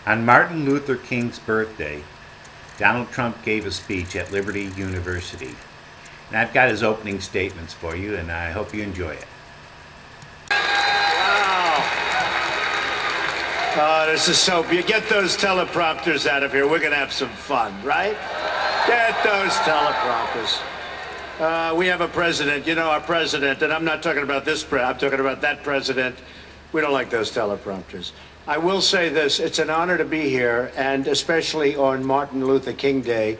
On Martin Luther King's birthday, Donald Trump gave a speech at Liberty University. And I've got his opening statements for you, and I hope you enjoy it. Wow. Oh, this is so beautiful. Get those teleprompters out of here. We're going to have some fun, right? Get those teleprompters. We have a president, our president, and I'm not talking about this president, I'm talking about that president. We don't like those teleprompters. I will say this, it's an honor to be here, and especially on Martin Luther King Day.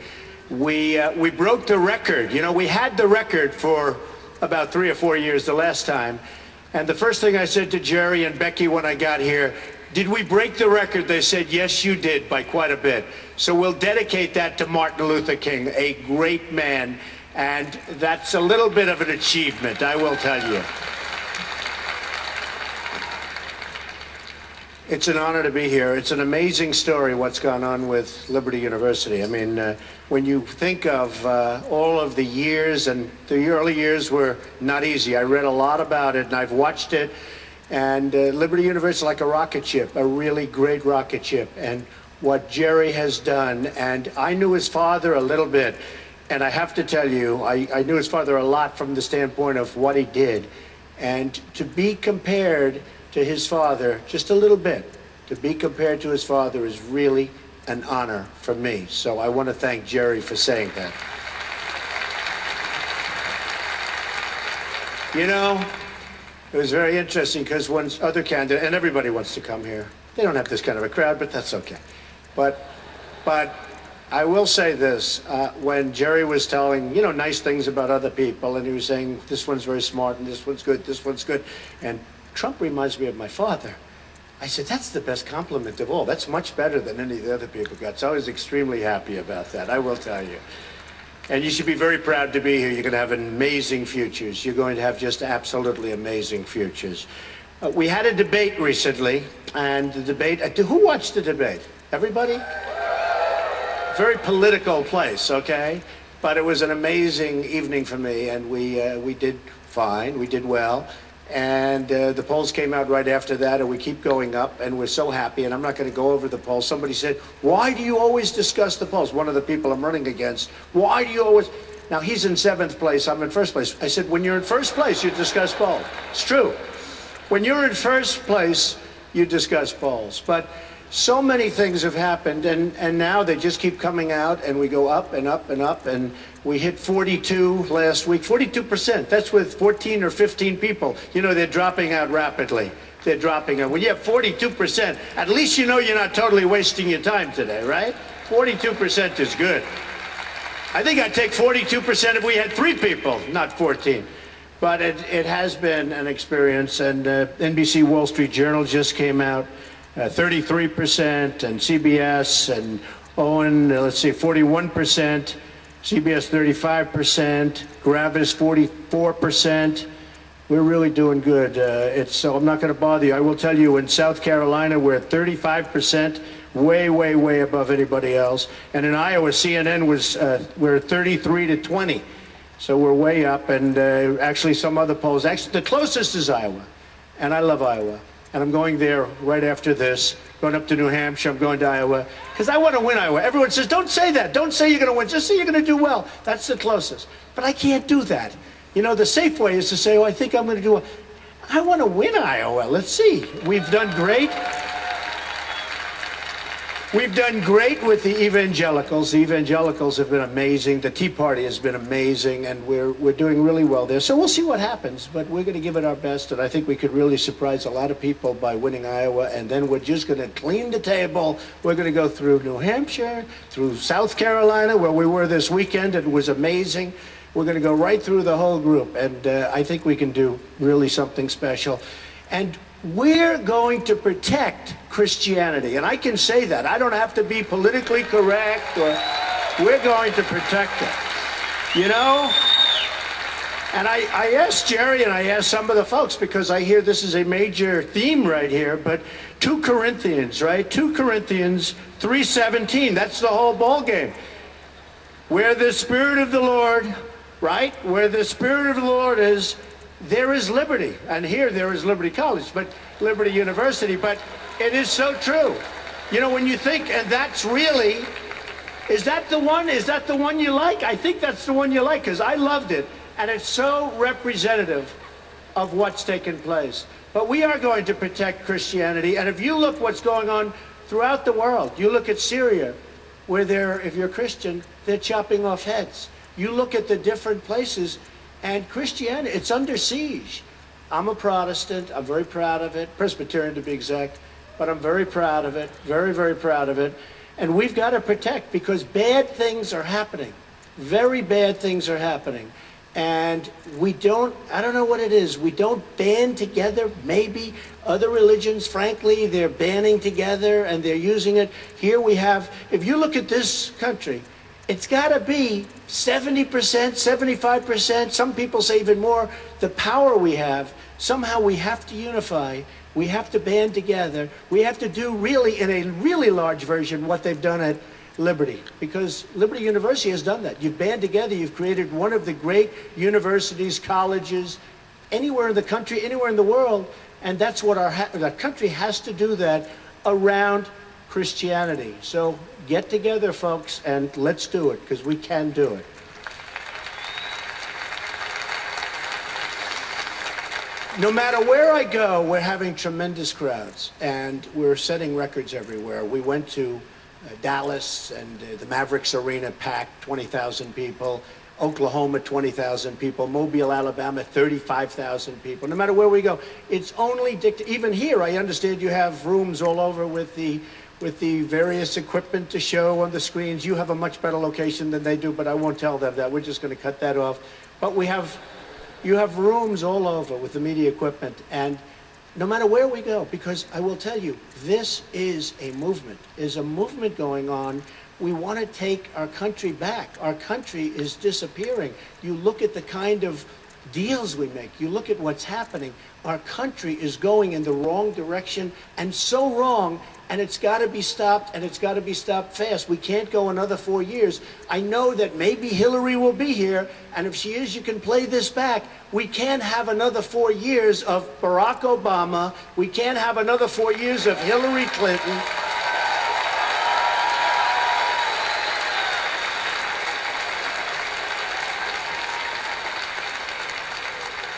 We broke the record. We had the record for about 3 or 4 years the last time. And the first thing I said to Jerry and Becky when I got here, did we break the record? They said, yes, you did, by quite a bit. So we'll dedicate that to Martin Luther King, a great man. And that's a little bit of an achievement, I will tell you. It's an honor to be here. It's an amazing story what's gone on with Liberty University. I mean, when you think of all of the years, and the early years were not easy. I read a lot about it and I've watched it. And Liberty University is like a rocket ship, a really great rocket ship. And what Jerry has done, and I knew his father a little bit. And I have to tell you, I knew his father a lot from the standpoint of what he did. And to be compared to his father, just a little bit, to be compared to his father is really an honor for me. So I want to thank Jerry for saying that. It was very interesting because when other candidates, and everybody wants to come here, they don't have this kind of a crowd, but that's okay. But I will say this, when Jerry was telling, nice things about other people, and he was saying, this one's very smart, and this one's good, and Trump reminds me of my father. I said, that's the best compliment of all. That's much better than any of the other people got. So I was extremely happy about that, I will tell you. And you should be very proud to be here. You're going to have amazing futures. You're going to have just absolutely amazing futures. We had a debate recently, and the debate, who watched the debate? Everybody? Very political place, okay? But it was an amazing evening for me, and we did fine, we did well. And the polls came out right after that, and we keep going up, and we're so happy. And I'm not going to go over the polls. Somebody said, why do you always discuss the polls? One of the people I'm running against. Why do you always? Now, he's in 7th place, I'm in 1st place. I said, when you're in 1st place, you discuss polls. It's true. When you're in 1st place, you discuss polls. But so many things have happened, and now they just keep coming out, and we go up and up and up, and we hit 42 last week, 42%. That's with 14 or 15 people. They're dropping out rapidly. They're dropping out. When you have 42%, at least you're not totally wasting your time today, right? 42% is good. I think I'd take 42% if we had 3 people, not 14. But it has been an experience, and NBC Wall Street Journal just came out. 33%, and CBS and Owen, 41%, CBS 35%, Gravis 44%. We're really doing good. So I'm not going to bother you. I will tell you, in South Carolina, we're at 35%, way, way, way above anybody else. And in Iowa, CNN we're 33 to 20. So we're way up, and actually some other polls. Actually, the closest is Iowa, and I love Iowa. And I'm going there right after this, going up to New Hampshire, I'm going to Iowa, because I want to win Iowa. Everyone says, don't say that. Don't say you're going to win. Just say you're going to do well. That's the closest. But I can't do that. The safe way is to say, I think I'm going to do well. I want to win Iowa. Let's see. We've done great. We've done great with the evangelicals. The evangelicals have been amazing. The Tea Party has been amazing, and we're doing really well there. So we'll see what happens, but we're going to give it our best, and I think we could really surprise a lot of people by winning Iowa, and then we're just going to clean the table. We're going to go through New Hampshire, through South Carolina, where we were this weekend. It was amazing. We're going to go right through the whole group, and I think we can do really something special. And we're going to protect Christianity, and I can say that. I don't have to be politically correct, or we're going to protect it. And I asked Jerry and I asked some of the folks, because I hear this is a major theme right here, but 2 Corinthians, right? 2 Corinthians 3:17, that's the whole ball game. Where the Spirit of the Lord, right? Where the Spirit of the Lord is, there is liberty. And here there is Liberty College, but Liberty University. But it is so true. You know, when you think, and that's really, is that the one? Is that the one you like? I think that's the one you like, because I loved it. And it's so representative of what's taken place. But we are going to protect Christianity. And if you look what's going on throughout the world, you look at Syria, where if you're Christian, they're chopping off heads. You look at the different places, and Christianity, it's under siege. I'm a Protestant. I'm very proud of it. Presbyterian, to be exact. But I'm very proud of it. Very, very proud of it. And we've got to protect, because bad things are happening. Very bad things are happening. And I don't know what it is. We don't band together. Maybe other religions, frankly, they're banding together and they're using it. Here we have, if you look at this country, it's got to be 70%, 75%, some people say even more, the power we have. Somehow we have to unify. We have to band together. We have to do really, in a really large version, what they've done at Liberty, because Liberty University has done that. You've band together, you've created one of the great universities, colleges, anywhere in the country, anywhere in the world, and that's what the country has to do, that around Christianity. So get together, folks, and let's do it, because we can do it. No matter where I go, we're having tremendous crowds, and we're setting records everywhere. We went to Dallas, and the Mavericks Arena packed, 20,000 people. Oklahoma, 20,000 people. Mobile, Alabama, 35,000 people. No matter where we go, it's only even here. I understand you have rooms all over with the various equipment to show on the screens. You have a much better location than they do, but I won't tell them that. We're just going to cut that off. But you have rooms all over with the media equipment, and no matter where we go, because I will tell you, this is a movement. There's a movement going on. We want to take our country back. Our country is disappearing. You look at the kind of deals we make. You look at what's happening. Our country is going in the wrong direction, and so wrong, and it's got to be stopped, and it's got to be stopped fast. We can't go another 4 years. I know that maybe Hillary will be here, and if she is, you can play this back. We can't have another 4 years of Barack Obama. We can't have another 4 years of Hillary Clinton.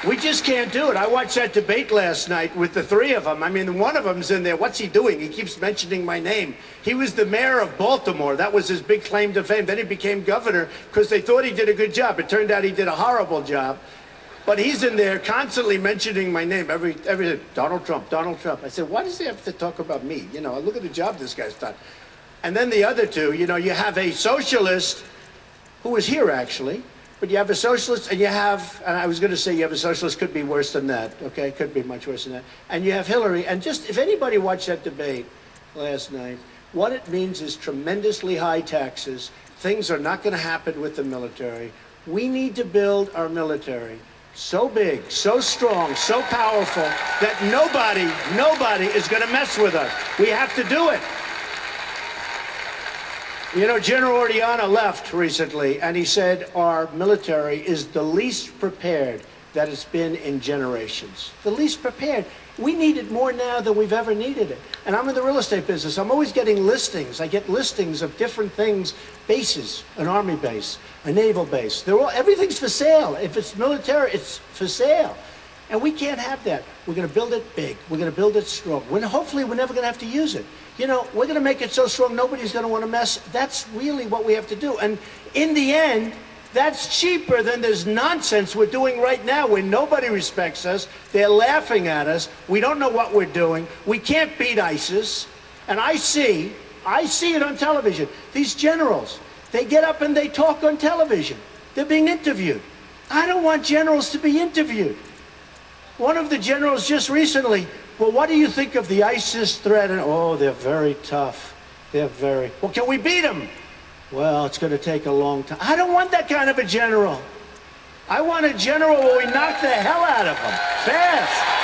We just can't do it. I watched that debate last night with the three of them. I mean, one of them's in there. What's he doing? He keeps mentioning my name. He was the mayor of Baltimore. That was his big claim to fame. Then he became governor because they thought he did a good job. It turned out he did a horrible job. But he's in there constantly mentioning my name. Every Donald Trump, Donald Trump. I said, why does he have to talk about me? You know, look at the job this guy's done. And then the other two, you know, you have a socialist who was here, actually. But you have a socialist, and I was going to say you have a socialist, could be worse than that, okay? Could be much worse than that. And you have Hillary, and just, if anybody watched that debate last night, what it means is tremendously high taxes. Things are not going to happen with the military. We need to build our military so big, so strong, so powerful, that nobody is going to mess with us. We have to do it. You know, General Orellana left recently, and he said our military is the least prepared that it's been in generations. The least prepared. We need it more now than we've ever needed it. And I'm in the real estate business. I'm always getting listings. I get listings of different things, bases, an army base, a naval base. Everything's for sale. If it's military, it's for sale. And we can't have that. We're going to build it big. We're going to build it strong. Hopefully, we're never going to have to use it. You know, we're going to make it so strong nobody's going to want to mess. That's really what we have to do. And in the end, that's cheaper than this nonsense we're doing right now where nobody respects us. They're laughing at us. We don't know what we're doing. We can't beat ISIS. And I see it on television. These generals, they get up and they talk on television. They're being interviewed. I don't want generals to be interviewed. One of the generals just recently, well, what do you think of the ISIS threat? And, oh, they're very tough. Well, can we beat them? Well, it's going to take a long time. I don't want that kind of a general. I want a general where we knock the hell out of them fast.